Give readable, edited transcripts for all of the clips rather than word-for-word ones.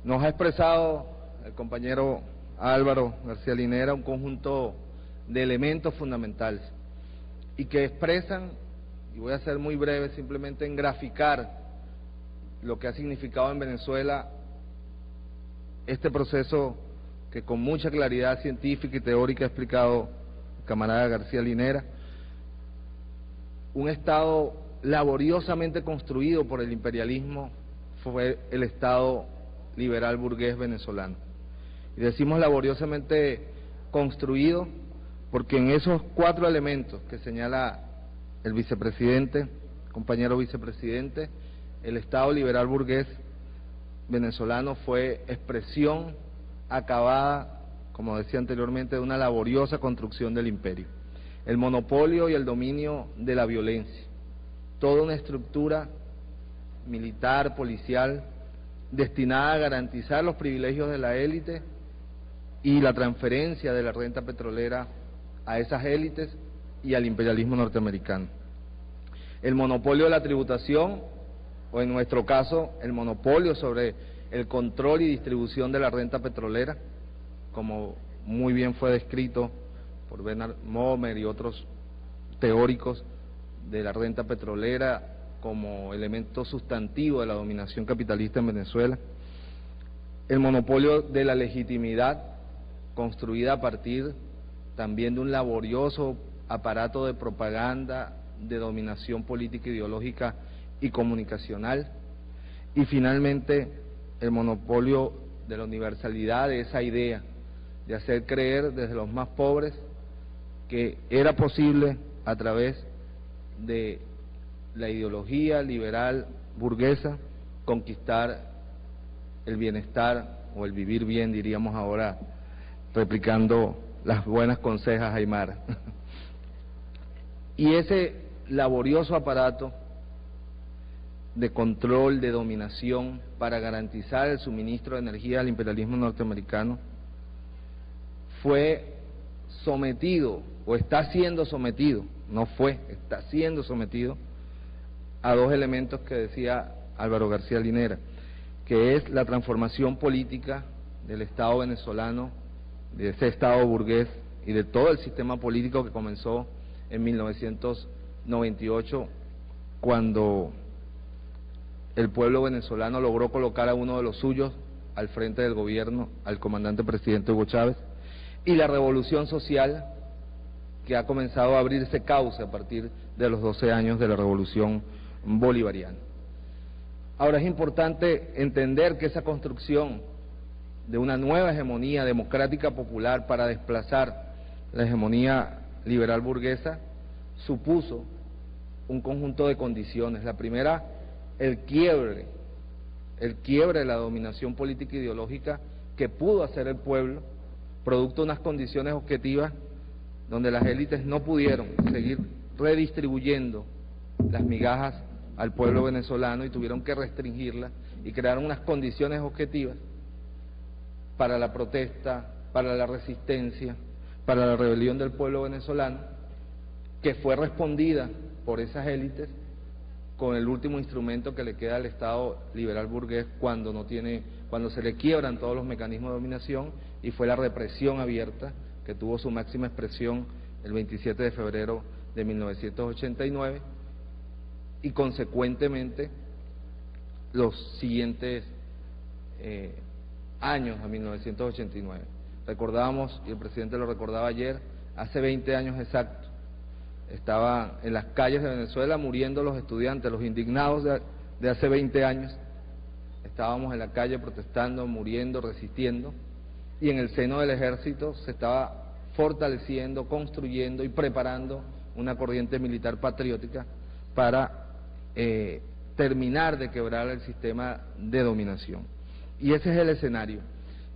Nos ha expresado el compañero Álvaro García Linera un conjunto de elementos fundamentales y que expresan, y voy a ser muy breve, simplemente en graficar lo que ha significado en Venezuela este proceso que con mucha claridad científica y teórica ha explicado el camarada García Linera, un Estado laboriosamente construido por el imperialismo fue el Estado liberal burgués venezolano. Y decimos laboriosamente construido porque en esos 4 elementos que señala el vicepresidente, compañero vicepresidente, el Estado liberal burgués venezolano fue expresión acabada, como decía anteriormente, de una laboriosa construcción del imperio. El monopolio y el dominio de la violencia, toda una estructura militar, policial, destinada a garantizar los privilegios de la élite y la transferencia de la renta petrolera a esas élites y al imperialismo norteamericano. El monopolio de la tributación, o en nuestro caso, el monopolio sobre el control y distribución de la renta petrolera, como muy bien fue descrito por Bernard Momer y otros teóricos de la renta petrolera como elemento sustantivo de la dominación capitalista en Venezuela. El monopolio de la legitimidad, construida a partir también de un laborioso aparato de propaganda, de dominación política, ideológica y comunicacional. Y finalmente, el monopolio de la universalidad de esa idea de hacer creer desde los más pobres que era posible a través de la ideología liberal burguesa conquistar el bienestar o el vivir bien, diríamos ahora, replicando las buenas consejas Aymara. Y ese laborioso aparato de control, de dominación para garantizar el suministro de energía al imperialismo norteamericano fue sometido, o está siendo sometido, no fue, está siendo sometido a 2 elementos que decía Álvaro García Linera, que es la transformación política del Estado venezolano, de ese Estado burgués y de todo el sistema político que comenzó en 1998, cuando el pueblo venezolano logró colocar a uno de los suyos al frente del gobierno, al comandante presidente Hugo Chávez, y la revolución social que ha comenzado a abrirse cauce a partir de los 12 años de la revolución bolivariana. Ahora es importante entender que esa construcción de una nueva hegemonía democrática popular para desplazar la hegemonía liberal burguesa supuso un conjunto de condiciones. La primera, el quiebre de la dominación política e ideológica que pudo hacer el pueblo, producto de unas condiciones objetivas donde las élites no pudieron seguir redistribuyendo las migajas al pueblo venezolano y tuvieron que restringirlas y crearon unas condiciones objetivas para la protesta, para la resistencia, para la rebelión del pueblo venezolano, que fue respondida por esas élites con el último instrumento que le queda al Estado liberal burgués cuando se le quiebran todos los mecanismos de dominación, y fue la represión abierta que tuvo su máxima expresión el 27 de febrero de 1989 y consecuentemente los siguientes años a 1989. Recordábamos, y el presidente lo recordaba ayer, hace 20 años exactos, estaban en las calles de Venezuela muriendo los estudiantes, los indignados de hace 20 años, estábamos en la calle protestando, muriendo, resistiendo, y en el seno del ejército se estaba fortaleciendo, construyendo y preparando una corriente militar patriótica para terminar de quebrar el sistema de dominación. Y ese es el escenario.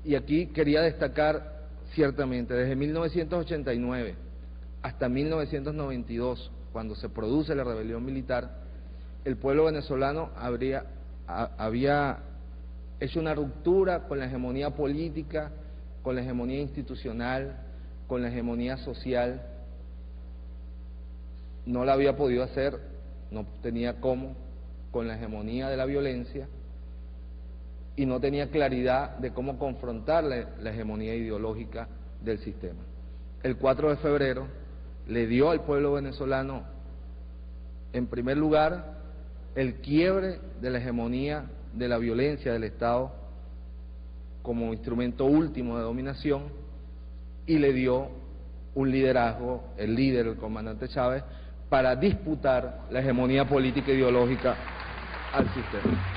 Y aquí quería destacar ciertamente, desde 1989 hasta 1992, cuando se produce la rebelión militar, el pueblo venezolano había hecho una ruptura con la hegemonía política, con la hegemonía institucional, con la hegemonía social. No la había podido hacer, no tenía cómo, con la hegemonía de la violencia, y no tenía claridad de cómo confrontar la hegemonía ideológica del sistema. El 4 de febrero le dio al pueblo venezolano, en primer lugar, el quiebre de la hegemonía de la violencia del Estado como instrumento último de dominación, y le dio un liderazgo, el líder, el comandante Chávez, para disputar la hegemonía política e ideológica al sistema.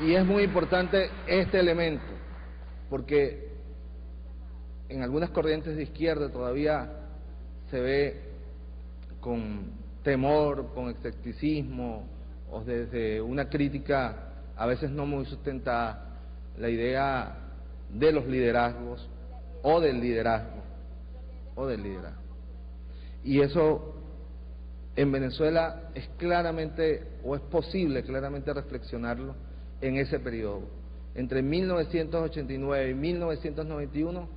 Y es muy importante este elemento, porque en algunas corrientes de izquierda todavía se ve con temor, con escepticismo, o desde una crítica a veces no muy sustentada, la idea de los liderazgos o del liderazgo. Y eso en Venezuela es claramente, o es posible claramente reflexionarlo en ese periodo. Entre 1989 y 1991,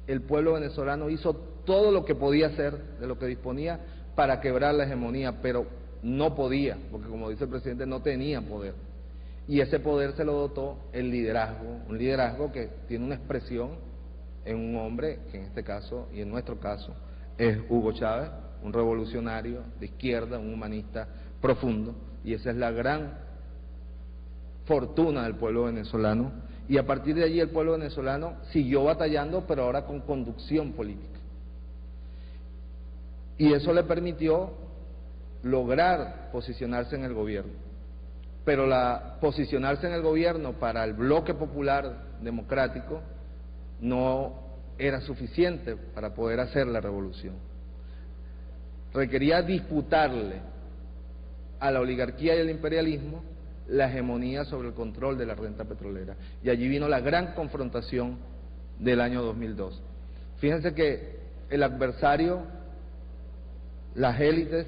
el pueblo venezolano hizo todo lo que podía hacer, de lo que disponía, para quebrar la hegemonía, pero no podía, porque como dice el presidente, no tenía poder. Y ese poder se lo dotó el liderazgo, un liderazgo que tiene una expresión en un hombre, que en este caso, y en nuestro caso, es Hugo Chávez, un revolucionario de izquierda, un humanista profundo, y esa es la gran fortuna del pueblo venezolano, y a partir de allí el pueblo venezolano siguió batallando, pero ahora con conducción política. Y eso le permitió lograr posicionarse en el gobierno. Pero posicionarse en el gobierno para el bloque popular democrático no era suficiente para poder hacer la revolución. Requería disputarle a la oligarquía y al imperialismo la hegemonía sobre el control de la renta petrolera. Y allí vino la gran confrontación del año 2002. Fíjense que el adversario, las élites,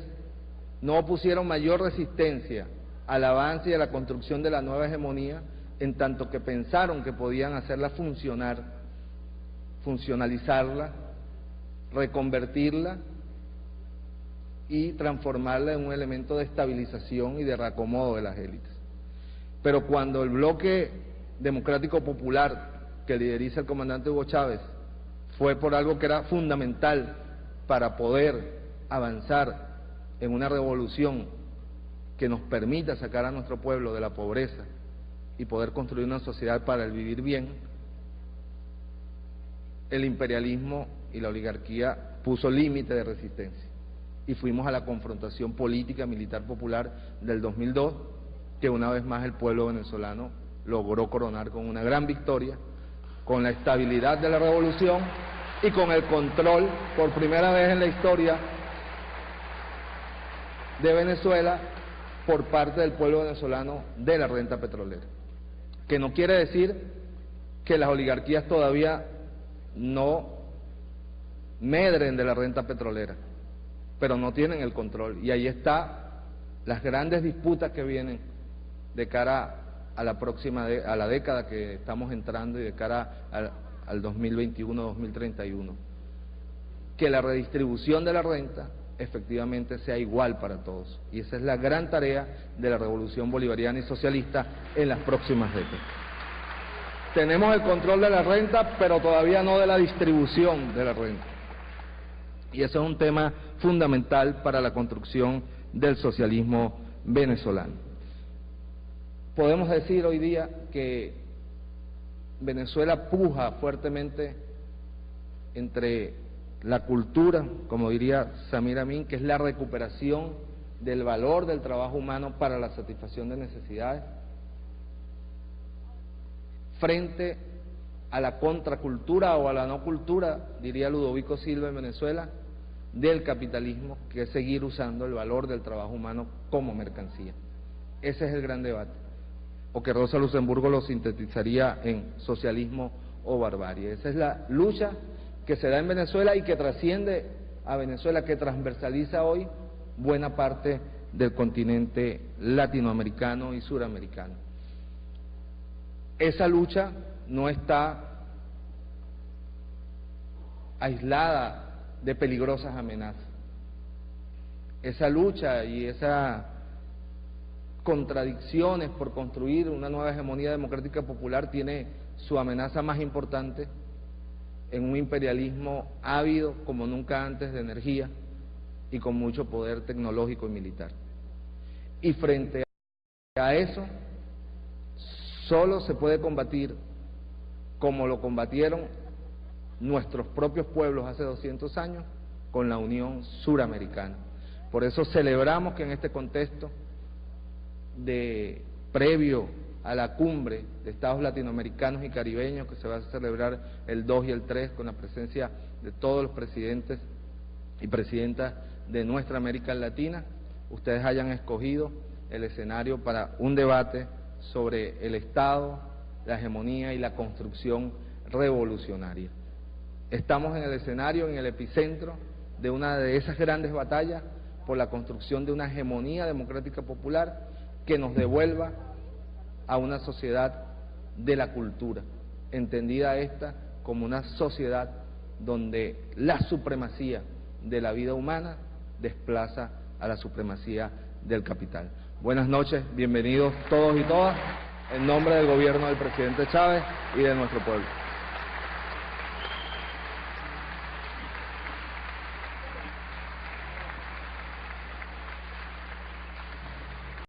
no opusieron mayor resistencia al avance y a la construcción de la nueva hegemonía, en tanto que pensaron que podían hacerla funcionar, funcionalizarla, reconvertirla y transformarla en un elemento de estabilización y de reacomodo de las élites. Pero cuando el bloque democrático popular que lideriza el comandante Hugo Chávez fue por algo que era fundamental para poder avanzar en una revolución que nos permita sacar a nuestro pueblo de la pobreza y poder construir una sociedad para el vivir bien, el imperialismo y la oligarquía puso límite de resistencia y fuimos a la confrontación política militar popular del 2002, que una vez más el pueblo venezolano logró coronar con una gran victoria, con la estabilidad de la revolución y con el control, por primera vez en la historia de Venezuela, por parte del pueblo venezolano, de la renta petrolera. Que no quiere decir que las oligarquías todavía no medren de la renta petrolera, pero no tienen el control. Y ahí está las grandes disputas que vienen de cara a la próxima, a la década que estamos entrando y de cara al 2021-2031. Que la redistribución de la renta efectivamente sea igual para todos. Y esa es la gran tarea de la revolución bolivariana y socialista en las próximas décadas. Tenemos el control de la renta, pero todavía no de la distribución de la renta. Y eso es un tema fundamental para la construcción del socialismo venezolano. Podemos decir hoy día que Venezuela puja fuertemente entre la cultura, como diría Samir Amin, que es la recuperación del valor del trabajo humano para la satisfacción de necesidades, frente a la contracultura o a la no cultura, diría Ludovico Silva en Venezuela, del capitalismo, que es seguir usando el valor del trabajo humano como mercancía. Ese es el gran debate, o que Rosa Luxemburgo lo sintetizaría en socialismo o barbarie. Esa es la lucha que se da en Venezuela y que trasciende a Venezuela, que transversaliza hoy buena parte del continente latinoamericano y suramericano. Esa lucha no está aislada de peligrosas amenazas. esa lucha y esas contradicciones por construir una nueva hegemonía democrática popular tiene su amenaza más importante en un imperialismo ávido como nunca antes de energía y con mucho poder tecnológico y militar. Y frente a eso, solo se puede combatir como lo combatieron nuestros propios pueblos hace 200 años, con la Unión Suramericana. Por eso celebramos que en este contexto previo a la cumbre de Estados latinoamericanos y caribeños que se va a celebrar el 2 y el 3 con la presencia de todos los presidentes y presidentas de nuestra América Latina, ustedes hayan escogido el escenario para un debate sobre el Estado, la hegemonía y la construcción revolucionaria. Estamos en el escenario, en el epicentro de una de esas grandes batallas por la construcción de una hegemonía democrática popular que nos devuelva a una sociedad de la cultura, entendida esta como una sociedad donde la supremacía de la vida humana desplaza a la supremacía del capital. Buenas noches, bienvenidos todos y todas, en nombre del gobierno del presidente Chávez y de nuestro pueblo.